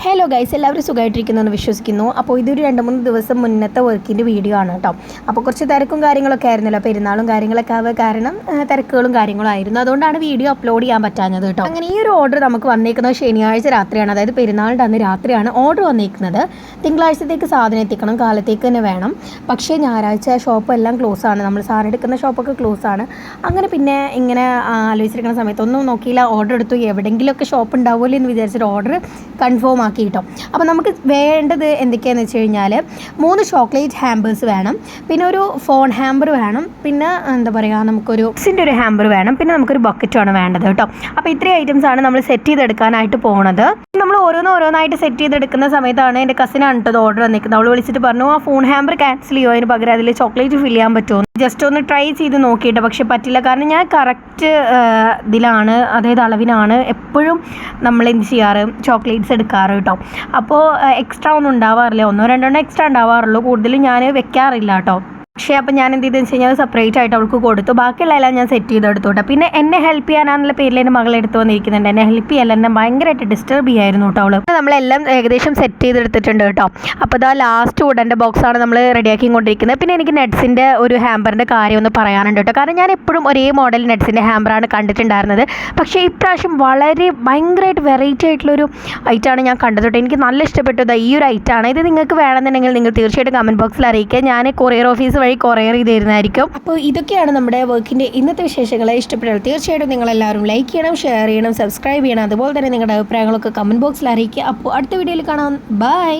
Hello guys, എല്ലാവരും സുഖമായിട്ടിരിക്കുന്നതെന്ന് വിശ്വസിക്കുന്നു. അപ്പോൾ ഇതൊരു 2-3 ദിവസം മുന്നത്തെ വർക്കിൻ്റെ വീഡിയോ ആണ് കേട്ടോ. അപ്പോൾ കുറച്ച് തിരക്കും കാര്യങ്ങളൊക്കെ ആയിരുന്നല്ലോ, പെരുന്നാളും കാര്യങ്ങളൊക്കെ ആവുക കാരണം തിരക്കുകളും കാര്യങ്ങളും ആയിരുന്നു. അതുകൊണ്ടാണ് വീഡിയോ അപ്ലോഡ് ചെയ്യാൻ പറ്റാഞ്ഞത് കേട്ടോ. അങ്ങനെ ഈ ഒരു ഓർഡർ നമുക്ക് വന്നേക്കുന്നത് ശനിയാഴ്ച രാത്രിയാണ്, അതായത് പെരുന്നാളിൻ്റെ അന്ന് രാത്രിയാണ് ഓർഡർ വന്നേക്കുന്നത്. തിങ്കളാഴ്ചത്തേക്ക് സാധനം എത്തിക്കണം, കാലത്തേക്ക് തന്നെ വേണം. പക്ഷേ ഞായറാഴ്ച ഷോപ്പ് എല്ലാം ക്ലോസ് ആണ്, നമ്മൾ സാധനം എടുക്കുന്ന ഷോപ്പൊക്കെ ക്ലോസ് ആണ്. അങ്ങനെ പിന്നെ ഇങ്ങനെ ആലോചിച്ചിരിക്കുന്ന സമയത്ത് ഒന്നും നോക്കിയില്ല, ഓർഡർ എടുത്തു. എവിടെയെങ്കിലുമൊക്കെ ഷോപ്പ് ഉണ്ടാവുമല്ലോ എന്ന് വിചാരിച്ചിട്ട് ഓർഡർ കൺഫേം ആക്കി കേട്ടോ. അപ്പോൾ നമുക്ക് വേണ്ടത് എന്തൊക്കെയാണെന്ന് വെച്ച് കഴിഞ്ഞാൽ 3 ചോക്ലേറ്റ് ഹാമ്പേഴ്സ് വേണം, പിന്നെ ഒരു ഫോൺ ഹാമ്പർ വേണം, പിന്നെ എന്താ പറയുക നമുക്കൊരു ബുക്സിൻ്റെ ഒരു ഹാമ്പർ വേണം, പിന്നെ നമുക്കൊരു ബക്കറ്റാണ് വേണ്ടത് കേട്ടോ. അപ്പോൾ ഇത്രയും ഐറ്റംസ് ആണ് നമ്മൾ സെറ്റ് ചെയ്തെടുക്കാനായിട്ട് പോകുന്നത്. നമ്മൾ ഓരോന്നായിട്ട് സെറ്റ് ചെയ്തെടുക്കുന്ന സമയത്താണ് എൻ്റെ കസിനാണ് കേട്ടോ ഓർഡർ വന്നിരിക്കുന്നത്. അവൾ വിളിച്ചിട്ട് പറഞ്ഞു ആ ഫോൺ ഹാമ്പർ ക്യാൻസൽ ചെയ്യുമോ, അതിന് പകരം അതിൽ ചോക്ലേറ്റ് ഫിൽ ചെയ്യാൻ പറ്റുമോ, ജസ്റ്റ് ഒന്ന് ട്രൈ ചെയ്ത് നോക്കിയിട്ട്. പക്ഷേ പറ്റില്ല, കാരണം ഞാൻ കറക്റ്റ് ഇതിലാണ്, അതായത് അളവിനാണ് എപ്പോഴും നമ്മൾ എന്ത് ചെയ്യാറ്, ചോക്ലേറ്റ്സ് എടുക്കാറ് കേട്ടോ. അപ്പോൾ എക്സ്ട്രാ ഒന്നും ഉണ്ടാവാറില്ല, 1-2 എക്സ്ട്രാ ഉണ്ടാവാറുള്ളൂ, കൂടുതലും ഞാൻ വെക്കാറില്ല കേട്ടോ. പക്ഷേ അപ്പോൾ ഞാൻ എന്ത് ചെയ്തെന്ന് വെച്ച് കഴിഞ്ഞാൽ സെപ്പറേറ്റ് ആയിട്ട് അവൾക്ക് കൊടുത്തു, ബാക്കിയുള്ള എല്ലാം ഞാൻ സെറ്റ് ചെയ്തെടുത്തു കേട്ടോ. പിന്നെ എന്നെ ഹെൽപ്പ് ചെയ്യാനാണെന്നുള്ള പേരിൽ എൻ്റെ മകൾ എടുത്ത് വന്നിരിക്കുന്നുണ്ട്. എന്നെ ഹെൽപ്പ് ചെയ്യല്ല, എന്നെ ഭയങ്കരമായിട്ട് ഡിസ്റ്റർബ് ചെയ്യായിരുന്നു കേട്ടോ അവൾ. നമ്മളെല്ലാം ഏകദേശം സെറ്റ് ചെയ്തെടുത്തിട്ടുണ്ട് കേട്ടോ. അപ്പോൾ ഇതാ ലാസ്റ്റ് വുഡൻ്റെ ബോക്സാണ് നമ്മൾ റെഡിയാക്കി കൊണ്ടിരിക്കുന്നത്. പിന്നെ എനിക്ക് നെറ്റ്സിൻ്റെ ഒരു ഹാമ്പറിൻ്റെ കാര്യം ഒന്ന് പറയാനുണ്ട് കേട്ടോ. കാരണം ഞാൻ എപ്പോഴും ഒരേ മോഡൽ നെറ്റ്സിൻ്റെ ഹാമ്പറാണ് കണ്ടിട്ടുണ്ടായിരുന്നത്. പക്ഷേ ഇപ്രാവശ്യം ഭയങ്കരമായിട്ട് വെറൈറ്റി ആയിട്ടുള്ളൊരു ഐറ്റമാണ് ഞാൻ കണ്ടത് കേട്ടോ. എനിക്ക് നല്ല ഇഷ്ടപ്പെട്ടത് ഈ ഒരു ഐറ്റമാണ്. ഇത് നിങ്ങൾക്ക് വേണമെന്നുണ്ടെങ്കിൽ നിങ്ങൾ തീർച്ചയായിട്ടും കമൻറ്റ് ബോക്സിൽ അറിയിക്കുക. ഞാൻ കൊറിയർ ഓഫീസ് വഴി കൊറിയർ ചെയ്ത് തരുന്നതായിരിക്കും. അപ്പോൾ ഇതൊക്കെയാണ് നമ്മുടെ വർക്കിൻ്റെ ഇന്നത്തെ വിശേഷങ്ങളെ. ഇഷ്ടപ്പെട്ടാൽ തീർച്ചയായിട്ടും നിങ്ങളെല്ലാവരും ലൈക്ക് ചെയ്യണം, ഷെയർ ചെയ്യണം, സബ്സ്ക്രൈബ് ചെയ്യണം. അതുപോലെ തന്നെ നിങ്ങളുടെ അഭിപ്രായങ്ങളൊക്കെ കമൻറ്റ് ബോക്സിൽ അറിയിക്കുക. അപ്പോൾ അടുത്ത വീഡിയോയിൽ കാണാം. ബൈ.